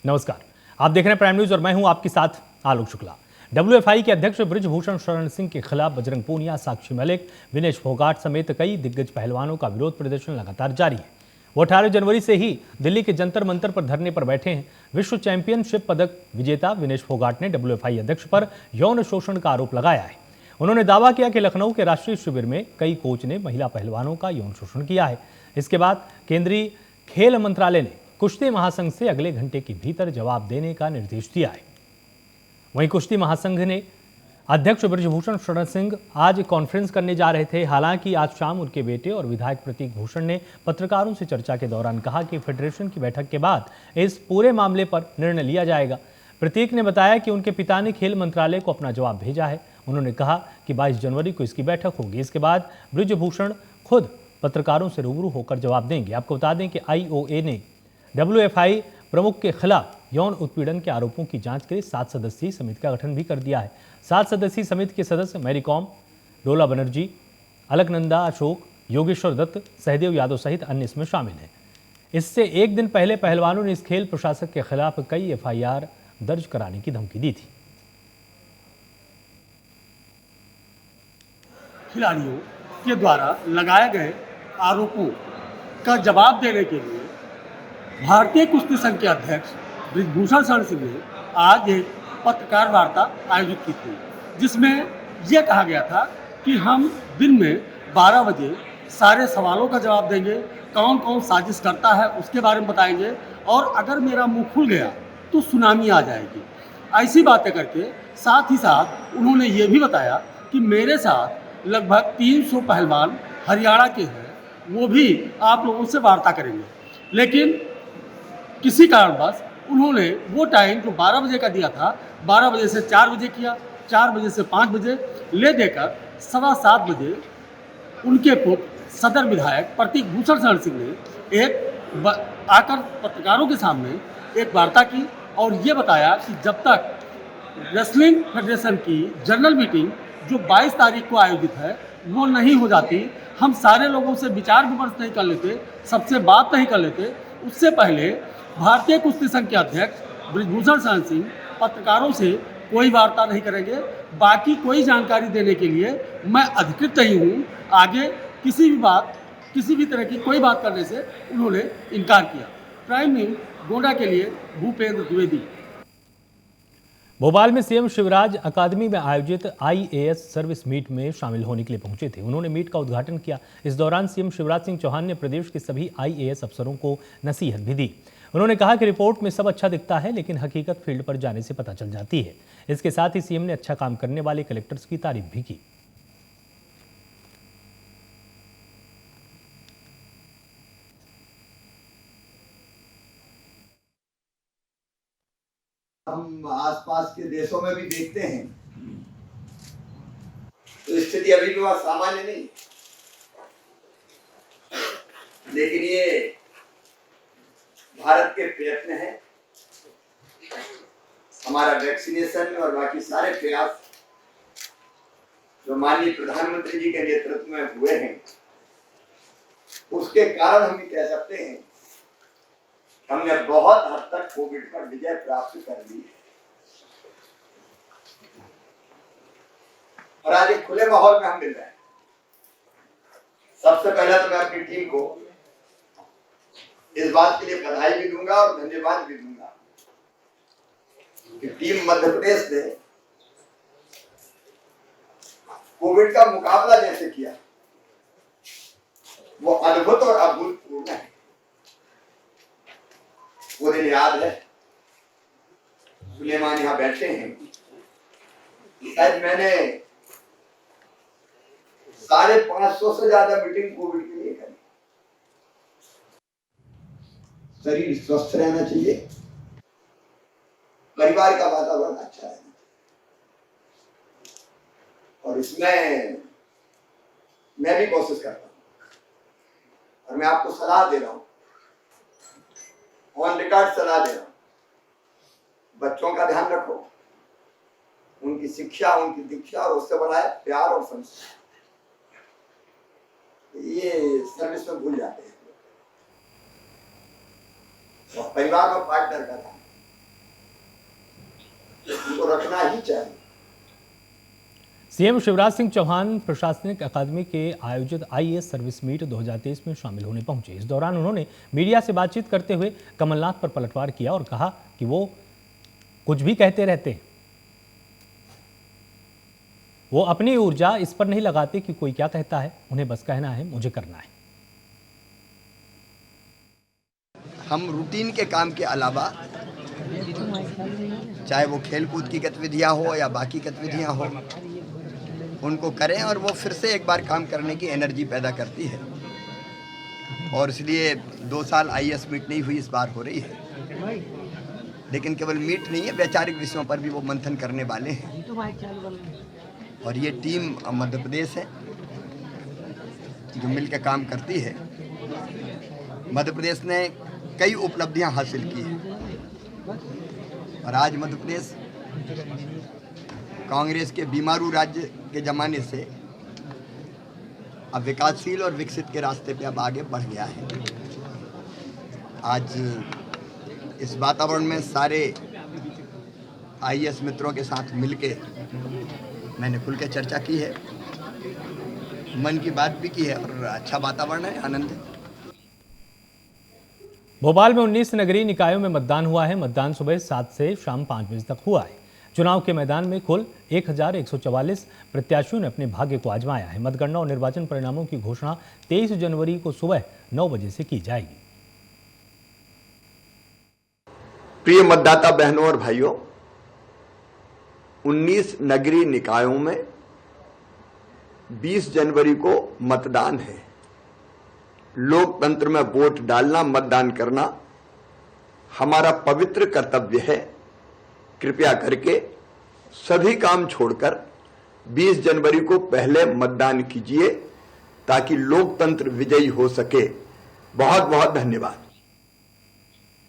नमस्कार, आप देख रहे हैं प्राइम न्यूज और मैं हूं आपके साथ आलोक शुक्ला। डब्ल्यूएफआई के अध्यक्ष बृजभूषण शरण सिंह के खिलाफ बजरंग पूनिया, साक्षी मलिक, विनेश फोगाट समेत कई दिग्गज पहलवानों का विरोध प्रदर्शन लगातार जारी है। वो 18 जनवरी से ही दिल्ली के जंतर मंतर पर धरने पर बैठे हैं। विश्व चैंपियनशिप पदक विजेता विनेश फोगाट ने डब्ल्यूएफआई अध्यक्ष पर यौन शोषण का आरोप लगाया है। उन्होंने दावा किया कि लखनऊ के राष्ट्रीय शिविर में कई कोच ने महिला पहलवानों का यौन शोषण किया है। इसके बाद केंद्रीय खेल मंत्रालय ने कुश्ती महासंघ से अगले घंटे के भीतर जवाब देने का निर्देश दिया है। वहीं कुश्ती महासंघ ने अध्यक्ष बृजभूषण शरण सिंह आज कॉन्फ्रेंस करने जा रहे थे। हालांकि आज शाम उनके बेटे और विधायक प्रतीक भूषण ने पत्रकारों से चर्चा के दौरान कहा कि फेडरेशन की बैठक के बाद इस पूरे मामले पर निर्णय लिया जाएगा। प्रतीक ने बताया कि उनके पिता ने खेल मंत्रालय को अपना जवाब भेजा है। उन्होंने कहा कि 22 जनवरी को इसकी बैठक होगी। इसके बाद बृजभूषण खुद पत्रकारों से रूबरू होकर जवाब देंगे। आपको बता दें कि आईओए ने डब्ल्यूएफआई प्रमुख के खिलाफ यौन उत्पीड़न के आरोपों की जांच के लिए 7 सदस्यीय समिति का गठन भी कर दिया है। 7 सदस्यीय समिति के सदस्य मैरी कॉम, लोला बनर्जी, अलकनंदा अशोक, योगेश्वर दत्त, सहदेव यादव सहित अन्य इसमें शामिल हैं। इससे एक दिन पहले पहलवानों ने इस खेल प्रशासक के खिलाफ कई एफआईआर दर्ज कराने की धमकी दी थी। खिलाड़ियों के द्वारा लगाए गए आरोपों का जवाब देने के लिए भारतीय कुश्ती संघ के अध्यक्ष बृजभूषण शरण सिंह ने आज एक पत्रकार वार्ता आयोजित की थी, जिसमें यह कहा गया था कि हम दिन में 12 बजे सारे सवालों का जवाब देंगे, कौन कौन साजिश करता है उसके बारे में बताएंगे, और अगर मेरा मुंह खुल गया तो सुनामी आ जाएगी। ऐसी बातें करके साथ ही साथ उन्होंने ये भी बताया कि मेरे साथ लगभग 300 पहलवान हरियाणा के हैं, वो भी आप लोगों से वार्ता करेंगे। लेकिन किसी कारणवश उन्होंने वो टाइम जो 12 बजे का दिया था, 12 बजे से 4 बजे किया, 4 बजे से 5 बजे ले देकर 7:15 बजे उनके पुत्र सदर विधायक प्रतीक भूषण शरण सिंह ने आकर पत्रकारों के सामने एक वार्ता की और ये बताया कि जब तक रेसलिंग फेडरेशन की जनरल मीटिंग जो 22 तारीख को आयोजित है वो नहीं हो जाती, हम सारे लोगों से विचार विमर्श नहीं कर लेते, सबसे बात नहीं कर लेते, उससे पहले भारतीय कुश्ती संघ के अध्यक्ष बृजभूषण शरण सिंह पत्रकारों से कोई वार्ता नहीं करेंगे। बाकी कोई जानकारी देने के लिए मैं अधिकृत नहीं हूँ। आगे किसी भी तरह की कोई बात करने से उन्होंने इनकार किया। प्राइम न्यूज गोंडा के लिए भूपेंद्र द्विवेदी। भोपाल में सीएम शिवराज अकादमी में आयोजित आईएएस सर्विस मीट में शामिल होने के लिए पहुंचे थे। उन्होंने मीट का उद्घाटन किया। इस दौरान सीएम शिवराज सिंह चौहान ने प्रदेश के सभी आईएएस अफसरों को नसीहत भी दी। उन्होंने कहा कि रिपोर्ट में सब अच्छा दिखता है, लेकिन हकीकत फील्ड पर जाने से पता चल जाती है। इसके साथ ही सीएम ने अच्छा काम करने वाले कलेक्टर्स की तारीफ भी की। हम आसपास के देशों में भी देखते हैं तो स्थिति अभी भी वहां सामान्य नहीं, लेकिन ये भारत के प्रयत्न है, हमारा वैक्सीनेशन और बाकी सारे प्रयास जो माननीय प्रधानमंत्री जी के नेतृत्व में हुए हैं, उसके कारण हम ये कह सकते हैं हमने बहुत हद तक कोविड पर विजय प्राप्त कर ली है। और आज एक खुले माहौल में हम मिल रहे हैं। सबसे पहले तो मैं अपनी टीम को इस बात के लिए बधाई भी दूंगा और धन्यवाद भी दूंगा कि टीम मध्य प्रदेश ने कोविड का मुकाबला जैसे किया वो अद्भुत और अभूतपूर्व है। वो दिन याद है, सुलेमान यहाँ बैठे हैं, शायद मैंने 550 से ज्यादा मीटिंग कोविड के लिए करी। शरीर स्वस्थ रहना चाहिए, परिवार का वातावरण अच्छा रहना चाहिए, और इसमें मैं भी कोशिश करता हूं और मैं आपको सलाह दे रहा हूं, ऑन रिकॉर्ड सलाह दे रहा हूं, बच्चों का ध्यान रखो, उनकी शिक्षा, उनकी दीक्षा, और उससे बड़ा है प्यार और संस्कार। ये सर्विस में भूल जाते हैं। और परिवार में पार्टनर का था, उनको रखना ही चाहिए। सीएम शिवराज सिंह चौहान प्रशासनिक अकादमी के आयोजित आईएएस सर्विस मीट 2023 में शामिल होने पहुंचे। इस दौरान उन्होंने मीडिया से बातचीत करते हुए कमलनाथ पर पलटवार किया और कहा कि वो कुछ भी कहते रहते हैं, वो अपनी ऊर्जा इस पर नहीं लगाते कि कोई क्या कहता है, उन्हें बस कहना है, मुझे करना है। हम रूटीन के काम के अलावा चाहे वो खेलकूद की गतिविधियां हो या बाकी गतिविधियां हो, उनको करें और वो फिर से एक बार काम करने की एनर्जी पैदा करती है। और इसलिए 2 साल आईएएस मीट नहीं हुई, इस बार हो रही है। लेकिन केवल मीट नहीं है, वैचारिक विषयों पर भी वो मंथन करने वाले हैं। और ये टीम मध्य प्रदेश है जो मिलकर काम करती है। मध्य प्रदेश ने कई उपलब्धियां हासिल की हैं और आज मध्य प्रदेश कांग्रेस के बीमारू राज्य के ज़माने से अब विकासशील और विकसित के रास्ते पे अब आगे बढ़ गया है। आज इस वातावरण में सारे आईएएस मित्रों के साथ मिलके मैंने खुल के चर्चा की है, मन की बात भी की है और अच्छा वातावरण है, आनंद है। भोपाल में 19 नगरीय निकायों में मतदान हुआ है। मतदान सुबह 7 से शाम 5 बजे तक हुआ है। चुनाव के मैदान में कुल 1144 प्रत्याशियों ने अपने भाग्य को आजमाया है। मतगणना और निर्वाचन परिणामों की घोषणा 23 जनवरी को सुबह 9 बजे से की जाएगी। प्रिय मतदाता बहनों और भाइयों, 19 नगरीय निकायों में 20 जनवरी को मतदान है। लोकतंत्र में वोट डालना, मतदान करना हमारा पवित्र कर्तव्य है। कृपया करके सभी काम छोड़कर 20 जनवरी को पहले मतदान कीजिए ताकि लोकतंत्र विजयी हो सके। बहुत बहुत धन्यवाद।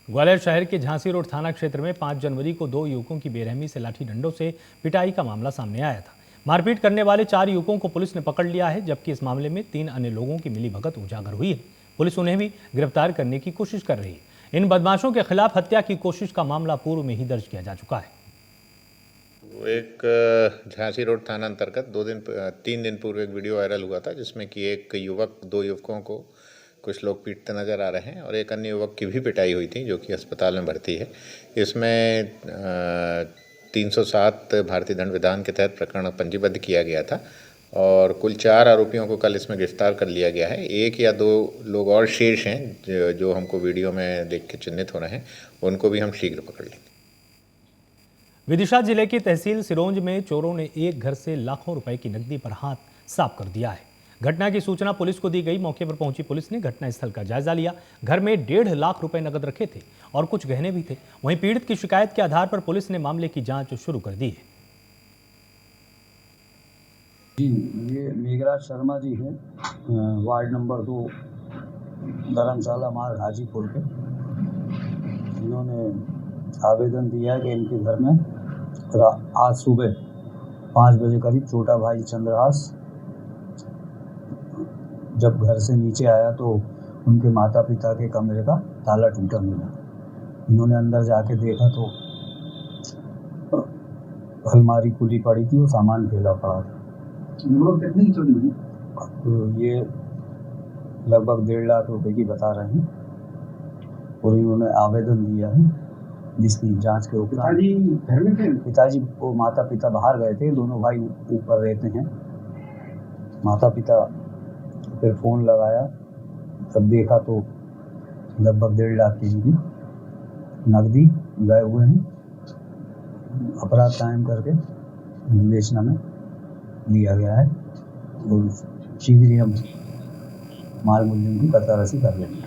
ग्वालियर शहर के झांसी रोड थाना क्षेत्र में 5 जनवरी को 2 युवकों की बेरहमी से लाठी डंडों से पिटाई का मामला सामने आया था। मारपीट करने वाले 4 युवकों को पुलिस ने पकड़ लिया है, जबकि इस मामले में 3 अन्य लोगों की मिलीभगत उजागर हुई है। पुलिस उन्हें भी गिरफ्तार करने की कोशिश कर रही है। इन बदमाशों के खिलाफ हत्या की कोशिश का मामला पूर्व में ही दर्ज किया जा चुका है। वो एक झांसी रोड थाना अंतर्गत 3 दिन पूर्व एक वीडियो वायरल हुआ था जिसमें कि एक युवक 2 युवकों को कुछ लोग पीटते नजर आ रहे हैं और एक अन्य युवक की भी पिटाई हुई थी जो कि अस्पताल में भर्ती है। इसमें 307 भारतीय दंड विधान के तहत प्रकरण पंजीबद्ध किया गया था और कुल 4 आरोपियों को कल इसमें गिरफ्तार कर लिया गया है। 1 या 2 लोग और शेष हैं जो हमको वीडियो में देख के चिन्हित हो रहे हैं, उनको भी हम शीघ्र पकड़ लेंगे। विदिशा जिले की तहसील सिरोंज में चोरों ने एक घर से लाखों रुपए की नकदी पर हाथ साफ कर दिया है। घटना की सूचना पुलिस को दी गई। मौके पर पहुंची पुलिस ने घटनास्थल का जायजा लिया। घर में 1.5 लाख रुपए नकद रखे थे और कुछ गहने भी थे। वहीं पीड़ित की शिकायत के आधार पर पुलिस ने मामले की जांच शुरू कर दी है। जी, ये मेघराज शर्मा जी हैं, वार्ड नंबर 2 धर्मशाला मार्ग हाजीपुर के। इन्होंने आवेदन दिया है कि इनके घर में आज सुबह 5 बजे करीब छोटा भाई चंद्रहास जब घर से नीचे आया तो उनके माता पिता के कमरे का ताला टूटा मिला। इन्होंने अंदर जाके देखा तो अलमारी खुली पड़ी थी और सामान फैला पड़ा था। कितनी चोरी हुई? तो ये लगभग 1.5 लाख रुपए की बता रहे हैं और इन्होंने आवेदन दिया है जिसकी जांच के ऊपर। पिताजी घर में थे? पिताजी वो माता पिता बाहर गए थे, दोनों भाई ऊपर रहते हैं। माता पिता फिर फ़ोन लगाया, तब देखा तो लगभग 1.5 लाख की नकदी गए हुए हैं। अपराध कायम करके विवेचना में लिया गया है और शीघ्र ही हम माल मूल्य की पतारसी कर लेंगे।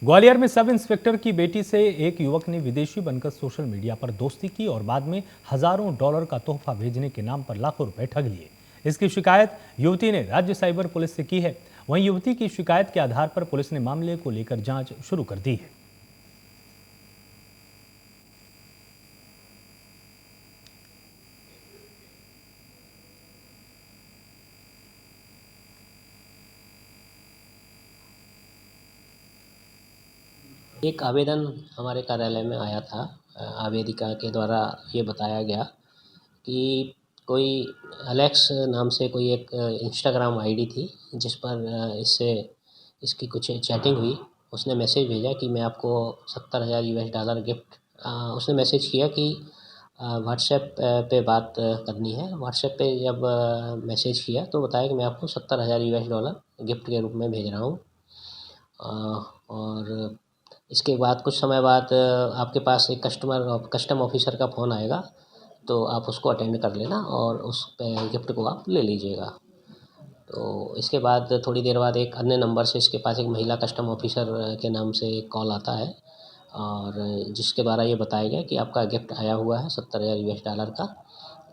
ग्वालियर में सब इंस्पेक्टर की बेटी से एक युवक ने विदेशी बनकर सोशल मीडिया पर दोस्ती की और बाद में हजारों डॉलर का तोहफा भेजने के नाम पर लाखों रुपए ठग लिए। इसकी शिकायत युवती ने राज्य साइबर पुलिस से की है। वहीं युवती की शिकायत के आधार पर पुलिस ने मामले को लेकर जांच शुरू कर दी है। एक आवेदन हमारे कार्यालय में आया था आवेदिका के द्वारा ये बताया गया कि कोई एलेक्स नाम से कोई एक इंस्टाग्राम आईडी थी जिस पर इसकी कुछ चैटिंग हुई। उसने मैसेज भेजा कि मैं आपको $70,000 गिफ्ट। उसने मैसेज किया कि व्हाट्सएप पे बात करनी है। व्हाट्सएप पे जब मैसेज किया तो बताया कि मैं आपको $70,000 गिफ्ट के रूप में भेज रहा हूँ। और इसके बाद कुछ समय बाद आपके पास एक कस्टम ऑफिसर का फ़ोन आएगा, तो आप उसको अटेंड कर लेना और उस गिफ्ट को आप ले लीजिएगा। तो इसके बाद थोड़ी देर बाद एक अन्य नंबर से इसके पास एक महिला कस्टम ऑफिसर के नाम से एक कॉल आता है और जिसके द्वारा ये बताया गया कि आपका गिफ्ट आया हुआ है $70,000 का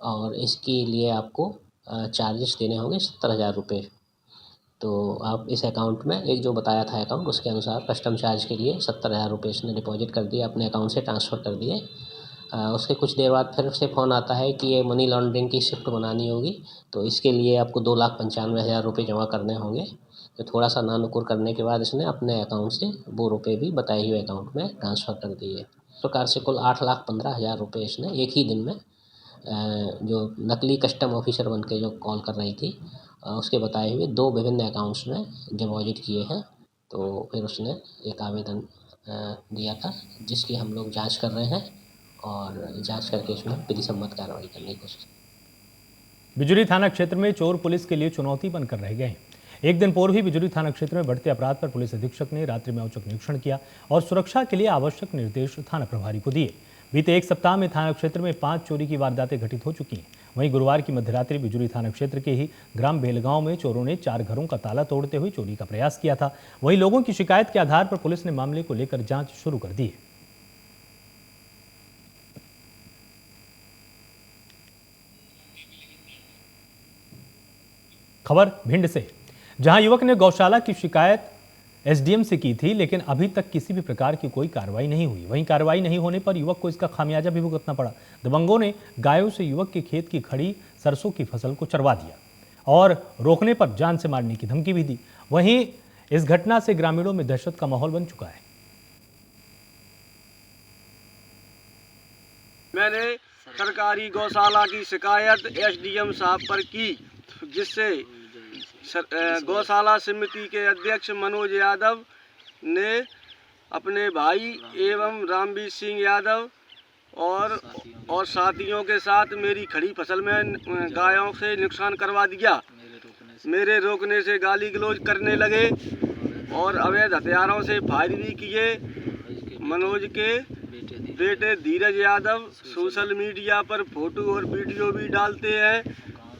और इसके लिए आपको चार्जेस देने होंगे ₹70,000। तो आप इस अकाउंट में एक जो बताया था अकाउंट उसके अनुसार कस्टम चार्ज के लिए ₹70,000 इसने डिपॉजिट कर दिए, अपने अकाउंट से ट्रांसफ़र कर दिए। उसके कुछ देर बाद फिर से फ़ोन आता है कि ये मनी लॉन्ड्रिंग की शिफ्ट बनानी होगी, तो इसके लिए आपको ₹2,95,000 जमा करने होंगे। तो थोड़ा सा नानुकुर करने के बाद इसने अपने अकाउंट से वो रुपये भी बताए हुए अकाउंट में ट्रांसफ़र कर दिए। इस प्रकार से कुल ₹8,15,000 इसने एक ही दिन में जो नकली कस्टम ऑफिसर बन के जो कॉल कर रही थी उसके बताए हुए 2 विभिन्न अकाउंट्स में डिपॉजिट किए हैं। तो फिर उसने एक आवेदन दिया था जिसकी हम लोग जांच कर रहे हैं और जांच करके इसमें विधि सम्मत कार्रवाई करने की कोशिश। बिजुली थाना क्षेत्र में चोर पुलिस के लिए चुनौती बनकर रह गए हैं। एक दिन पूर्व ही बिजुली थाना क्षेत्र में बढ़ते अपराध पर पुलिस अधीक्षक ने रात्रि में औचक निरीक्षण किया और सुरक्षा के लिए आवश्यक निर्देश थाना प्रभारी को दिए। बीते एक सप्ताह में थाना क्षेत्र में 5 चोरी की वारदातें घटित हो चुकी हैं। वहीं गुरुवार की मध्यरात्रि बिजुली थाना क्षेत्र के ही ग्राम बेलगांव में चोरों ने 4 घरों का ताला तोड़ते हुए चोरी का प्रयास किया था। वहीं लोगों की शिकायत के आधार पर पुलिस ने मामले को लेकर जांच शुरू कर दी है। खबर भिंड से, जहां युवक ने गौशाला की शिकायत एसडीएम से की थी, लेकिन अभी तक किसी भी प्रकार की कोई कार्रवाई नहीं हुई। वहीं कार्रवाई नहीं होने पर युवक को इसका खामियाजा भी भुगतना पड़ा। दबंगों ने गायों से युवक के खेत की खड़ी सरसों की फसल को चरवा दिया और रोकने पर जान से मारने की धमकी भी दी। वहीं इस घटना से ग्रामीणों में दहशत का माहौल बन चुका है। मैंने सरकारी गौशाला की शिकायत एसडीएम साहब पर की, जिससे गौशाला समिति के अध्यक्ष मनोज यादव ने अपने भाई एवं रामवीर सिंह यादव और साथियों के साथ मेरी खड़ी फसल में गायों से नुकसान करवा दिया। मेरे रोकने से गाली गलौज करने लगे और अवैध हथियारों से फायर भी किए। मनोज के बेटे धीरज यादव सोशल मीडिया पर फोटो और वीडियो भी डालते हैं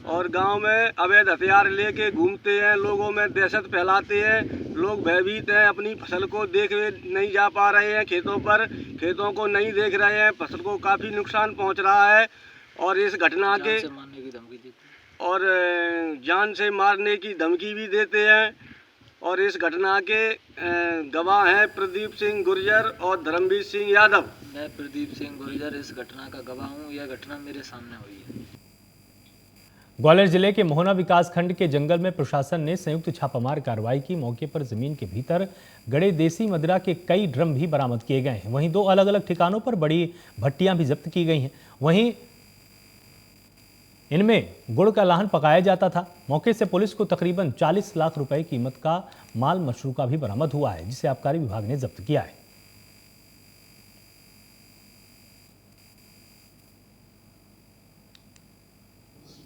और गांव में अवैध हथियार लेके घूमते हैं, लोगों में दहशत फैलाते हैं। लोग भयभीत हैं, अपनी फसल को देखने नहीं जा पा रहे हैं, खेतों को नहीं देख रहे हैं, फसल को काफ़ी नुकसान पहुंच रहा है और इस घटना के और जान से मारने की धमकी भी देते हैं। और इस घटना के गवाह हैं प्रदीप सिंह गुर्जर और धर्मवीर सिंह यादव। मैं प्रदीप सिंह गुर्जर इस घटना का गवाह हूँ। यह घटना मेरे सामने हुई है। ग्वालियर जिले के मोहना विकास खंड के जंगल में प्रशासन ने संयुक्त छापामार कार्रवाई की। मौके पर जमीन के भीतर गड़े देसी मदिरा के कई ड्रम भी बरामद किए गए हैं। वहीं 2 अलग-अलग ठिकानों पर बड़ी भट्टियां भी जब्त की गई हैं। वहीं इनमें गुड़ का लाहन पकाया जाता था। मौके से पुलिस को तकरीबन 40 लाख रुपए कीमत का माल मशरूका भी बरामद हुआ है, जिसे आबकारी विभाग ने जब्त किया है।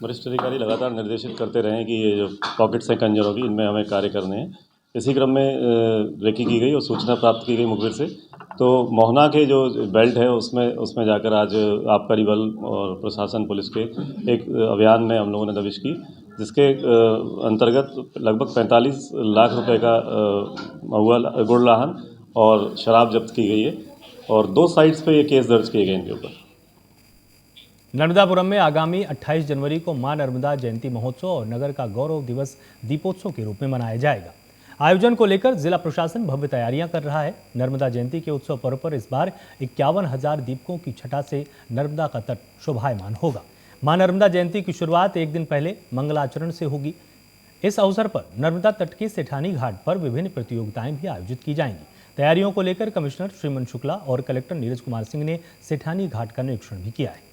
वरिष्ठ अधिकारी लगातार निर्देशित करते रहे कि ये जो पॉकेट्स हैं कंजरों की, इनमें हमें कार्य करने हैं। इसी क्रम में रेकी की गई और सूचना प्राप्त की गई मुखबिर से। तो मोहना के जो बेल्ट है उसमें जाकर आज आबकारी बल और प्रशासन पुलिस के एक अभियान में हम लोगों ने दबिश की, जिसके अंतर्गत लगभग 45 लाख रुपए का महुआ गुड़ लाहन और शराब जब्त की गई है और 2 साइट्स पे ये केस दर्ज किए गए इनके ऊपर। नर्मदापुरम में आगामी 28 जनवरी को मां नर्मदा जयंती महोत्सव और नगर का गौरव दिवस दीपोत्सव के रूप में मनाया जाएगा। आयोजन को लेकर जिला प्रशासन भव्य तैयारियां कर रहा है। नर्मदा जयंती के उत्सव पर्व पर इस बार 51,000 दीपकों की छटा से नर्मदा का तट शोभायमान होगा। मां नर्मदा जयंती की शुरुआत एक दिन पहले मंगलाचरण से होगी। इस अवसर पर नर्मदा तट के सेठानी घाट पर विभिन्न प्रतियोगिताएं भी आयोजित की जाएंगी। तैयारियों को लेकर कमिश्नर श्रीमन शुक्ला और कलेक्टर नीरज कुमार सिंह ने सेठानी घाट का निरीक्षण भी किया है।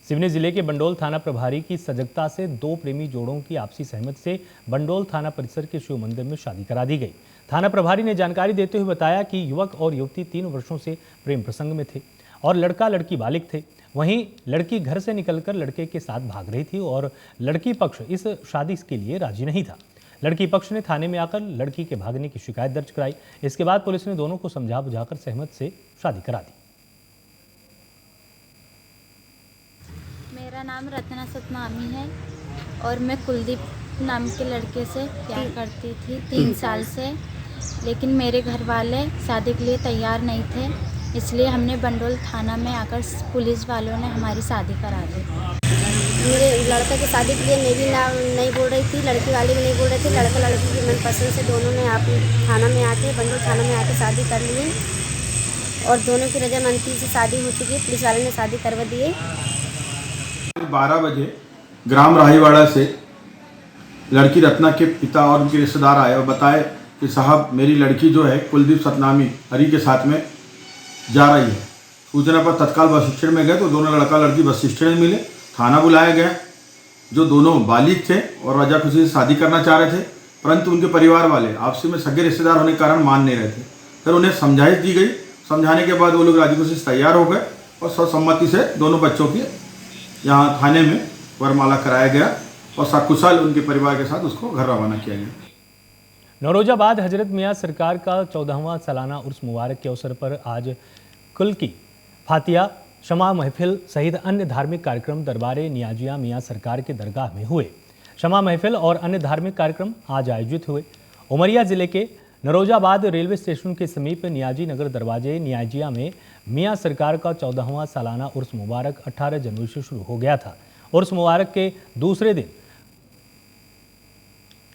सिवनी जिले के बंडोल थाना प्रभारी की सजगता से दो प्रेमी जोड़ों की आपसी सहमति से बंडोल थाना परिसर के शिव मंदिर में शादी करा दी गई। थाना प्रभारी ने जानकारी देते हुए बताया कि युवक और युवती 3 वर्षों से प्रेम प्रसंग में थे और लड़का लड़की बालिग थे। वहीं लड़की घर से निकलकर लड़के के साथ भाग रही थी और लड़की पक्ष इस शादी के लिए राजी नहीं था। लड़की पक्ष ने थाने में आकर लड़की के भागने की शिकायत दर्ज कराई। इसके बाद पुलिस ने दोनों को समझा बुझाकर सहमति से शादी करा दी। मेरा नाम रत्ना सतनामी है और मैं कुलदीप नाम के लड़के से प्यार करती थी 3 साल से, लेकिन मेरे घर वाले शादी के लिए तैयार नहीं थे, इसलिए हमने बंडोल थाना में आकर पुलिस वालों ने हमारी शादी करा दी। मेरे लड़के की शादी के लिए मैं भी नहीं बोल रही थी, लड़की वाले भी नहीं बोल रहे थे। लड़का लड़की की मनपसंद से दोनों ने आप थाना में आके बंडोल थाना में आके शादी कर ली और दोनों की रजामंदी से शादी हो चुकी है। पुलिस वाले ने शादी करवा दी। 12 बजे ग्राम राहीवाड़ा से लड़की रत्ना के पिता और उनके रिश्तेदार आए और बताए कि साहब मेरी लड़की जो है कुलदीप सतनामी हरी के साथ में जा रही है। सूचना पर तत्काल बस स्टैंड में गए तो दोनों लड़का लड़की बस स्टैंड में मिले। थाना बुलाया गया। जो दोनों बालिग थे और रजा खुशी से शादी करना चाह रहे थे, परंतु उनके परिवार वाले आपसी में सगे रिश्तेदार होने के कारण मान नहीं रहे थे। फिर उन्हें समझाइश दी गई। समझाने के बाद वो लोग राजी खुशी से तैयार हो गए और सर्वसम्मति से दोनों बच्चों की यहाँ थाने में वरमाला कराया गया और सकुशल उनके परिवार के साथ उसको घर रवाना किया गया। नौरोजाबाद हजरत मियाँ सरकार का 14वां सालाना उर्स मुबारक के अवसर पर आज कुल की फातिया, शमा महफिल सहित अन्य धार्मिक कार्यक्रम दरबारे नियाजिया मियाँ सरकार के दरगाह में हुए। शमा महफिल और अन्य धार्मिक कार्यक्रम आज आयोजित हुए। उमरिया जिले के नौरोजाबाद रेलवे स्टेशन के समीप नियाजी नगर दरवाजे नियाजिया में मियाँ सरकार का 14वां सालाना उर्स मुबारक 18 जनवरी से शुरू हो गया था। उर्स मुबारक के दूसरे दिन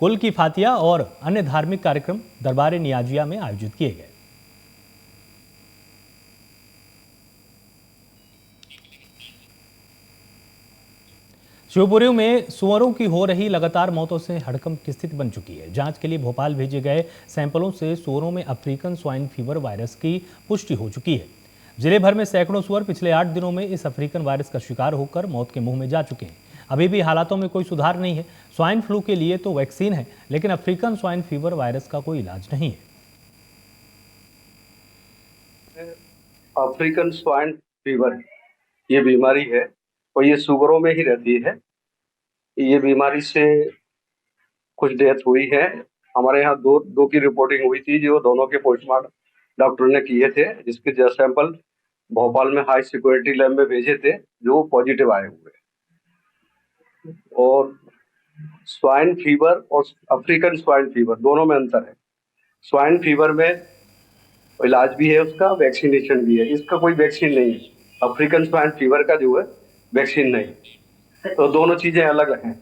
कुल की फातिया और अन्य धार्मिक कार्यक्रम दरबार नियाजिया में आयोजित किए गए। शिवपुरी में सुअरों की हो रही लगातार मौतों से हड़कंप की स्थिति बन चुकी है। जांच के लिए भोपाल भेजे गए सैंपलों से सुअरों में अफ्रीकन स्वाइन फीवर वायरस की पुष्टि हो चुकी है। जिले भर में सैकड़ों सुअर पिछले 8 दिनों में इस अफ्रीकन वायरस का शिकार होकर मौत के मुंह में जा चुके हैं। अभी भी हालातों में कोई सुधार नहीं है। स्वाइन फ्लू के लिए तो वैक्सीन है, लेकिन अफ्रीकन स्वाइन फीवर वायरस का कोई इलाज नहीं है। अफ्रीकन स्वाइन फीवर ये बीमारी है और ये सुअरों में ही रहती है। ये बीमारी से कुछ डेथ हुई है। हमारे यहाँ दो की रिपोर्टिंग हुई थी, जो दोनों के पोस्टमार्टम डॉक्टर ने किए थे, जिसके सैंपल भोपाल में हाई सिक्योरिटी लैब में भेजे थे, जो पॉजिटिव आए हुए। और स्वाइन फीवर और अफ्रीकन स्वाइन फीवर दोनों में अंतर है। स्वाइन फीवर में इलाज भी है, उसका वैक्सीनेशन भी है। इसका कोई वैक्सीन नहीं है। अफ्रीकन स्वाइन फीवर का जो है वैक्सीन नहीं, तो दोनों चीजें अलग हैं।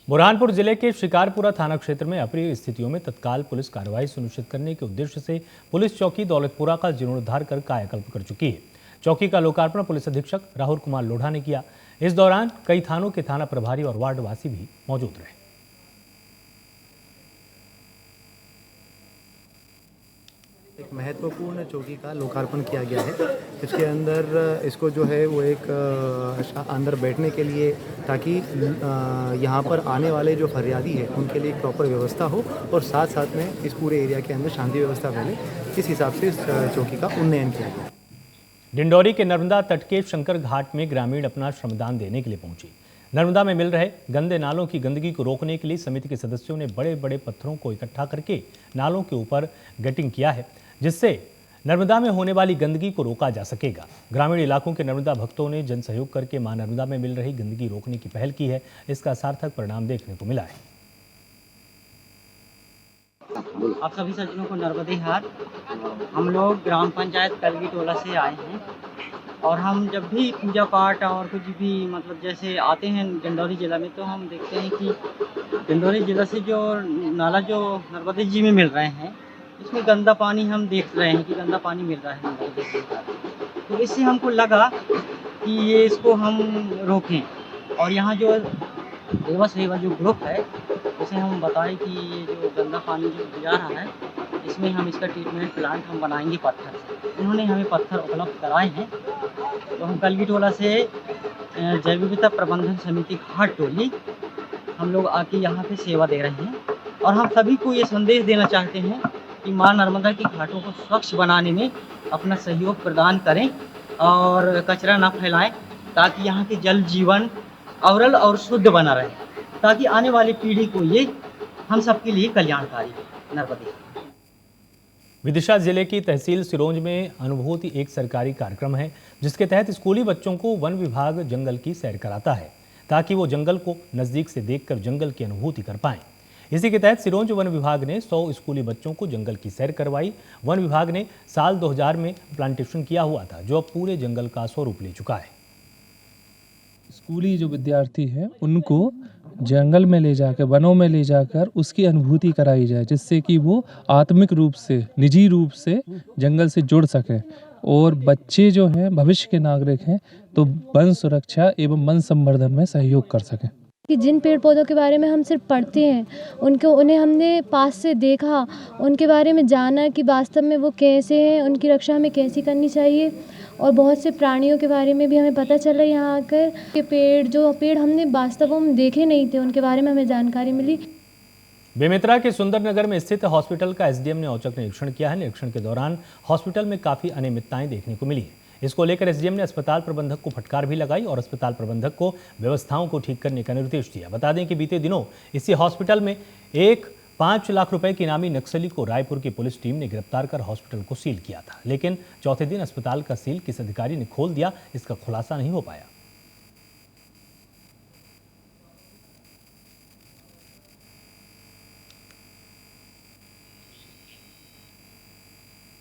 बुरहानपुर जिले के शिकारपुरा थाना क्षेत्र में अप्रिय स्थितियों में तत्काल पुलिस कार्रवाई सुनिश्चित करने के उद्देश्य से पुलिस चौकी दौलतपुरा का जीर्णोद्धार कर कायाकल्प कर चुकी है। चौकी का लोकार्पण पुलिस अधीक्षक राहुल कुमार लोढ़ा ने किया। इस दौरान कई थानों के थाना प्रभारी और वार्डवासी भी मौजूद रहे। एक महत्वपूर्ण चौकी का लोकार्पण किया गया है। इसके अंदर इसको जो है वो एक अंदर बैठने के लिए, ताकि यहाँ पर आने वाले जो फरियादी है उनके लिए एक प्रॉपर व्यवस्था हो और साथ साथ में इस पूरे एरिया के अंदर शांति व्यवस्था फैले, इस हिसाब से इस चौकी का उन्नयन किया गया। डिंडौरी के नर्मदा तट के शंकर घाट में ग्रामीण अपना श्रमदान देने के लिए पहुंचे। नर्मदा में मिल रहे गंदे नालों की गंदगी को रोकने के लिए समिति के सदस्यों ने बड़े बड़े पत्थरों को इकट्ठा करके नालों के ऊपर गटिंग किया है, जिससे नर्मदा में होने वाली गंदगी को रोका जा सकेगा। ग्रामीण इलाकों के नर्मदा भक्तों ने जन सहयोग करके मां नर्मदा में मिल रही गंदगी रोकने की पहल की है। इसका सार्थक परिणाम देखने को मिला है। आप सभी सज्जनों को नर्मदे हाट। हम लोग ग्राम पंचायत कलगी टोला से आए हैं और हम जब भी पूजा पाठ और कुछ भी मतलब जैसे आते हैं डिंडौरी जिला में, तो हम देखते हैं कि डिंडौरी जिला से जो नाला जो नर्मदे जी में मिल रहे हैं, इसमें गंदा पानी हम देख रहे हैं कि गंदा पानी मिल रहा है नर्मदे जी। तो इससे हमको लगा कि ये इसको हम रोकें और यहाँ जो देवा सेवा जो ग्रुप है उसे हम बताएं कि ये जो गंदा पानी जो जा रहा है इसमें हम इसका ट्रीटमेंट प्लांट हम बनाएंगे पत्थर से। उन्होंने हमें पत्थर उपलब्ध कराए हैं। तो हम कलगी टोला से जैव विविधता प्रबंधन समिति घाट टोली हम लोग आके यहाँ पे सेवा दे रहे हैं और हम सभी को ये संदेश देना चाहते हैं कि माँ नर्मदा की घाटों को स्वच्छ बनाने में अपना सहयोग प्रदान करें और कचरा ना फैलाएं ताकि यहाँ के जल जीवन अविरल और शुद्ध बना रहे, ताकि आने वाली पीढ़ी को ये हम सबके लिए कल्याणकारी है। नर्मदे। विदिशा जिले की तहसील सिरोंज में अनुभूति एक सरकारी कार्यक्रम है जिसके तहत स्कूली बच्चों को वन विभाग जंगल की सैर कराता है ताकि वो जंगल को नज़दीक से देखकर जंगल की अनुभूति कर पाएं। इसी के तहत सिरोंज वन विभाग ने 100 स्कूली बच्चों को जंगल की सैर करवाई। वन विभाग ने साल 2000 में प्लांटेशन किया हुआ था जो अब पूरे जंगल का स्वरूप ले चुका है। स्कूली जो विद्यार्थी हैं उनको जंगल में ले जाकर वनों में ले जाकर उसकी अनुभूति कराई जाए जिससे कि वो आत्मिक रूप से निजी रूप से जंगल से जुड़ सकें और बच्चे जो हैं भविष्य के नागरिक हैं तो वन सुरक्षा एवं वन संवर्धन में सहयोग कर सकें। कि जिन पेड़ पौधों के बारे में हम सिर्फ पढ़ते हैं उन्हें हमने पास से देखा, उनके बारे में जाना कि वास्तव में वो कैसे हैं, उनकी रक्षा हमें कैसी करनी चाहिए और बहुत से प्राणियों के बारे में भी हमें पता चला यहाँ आकर कि पेड़ हमने वास्तव में देखे नहीं थे उनके बारे में हमें जानकारी मिली। बेमेतरा के सुंदरनगर में स्थित हॉस्पिटल का एसडीएम ने औचक निरीक्षण किया है। निरीक्षण के दौरान हॉस्पिटल में काफ़ी अनियमितताएं देखने को मिली है। इसको लेकर एसडीएम ने अस्पताल प्रबंधक को फटकार भी लगाई और अस्पताल प्रबंधक को व्यवस्थाओं को ठीक करने का निर्देश दिया। बता दें कि बीते दिनों इसी हॉस्पिटल में एक 5 लाख रुपए के इनामी नक्सली को रायपुर की पुलिस टीम ने गिरफ्तार कर हॉस्पिटल को सील किया था, लेकिन चौथे दिन अस्पताल का सील किस अधिकारी ने खोल दिया इसका खुलासा नहीं हो पाया।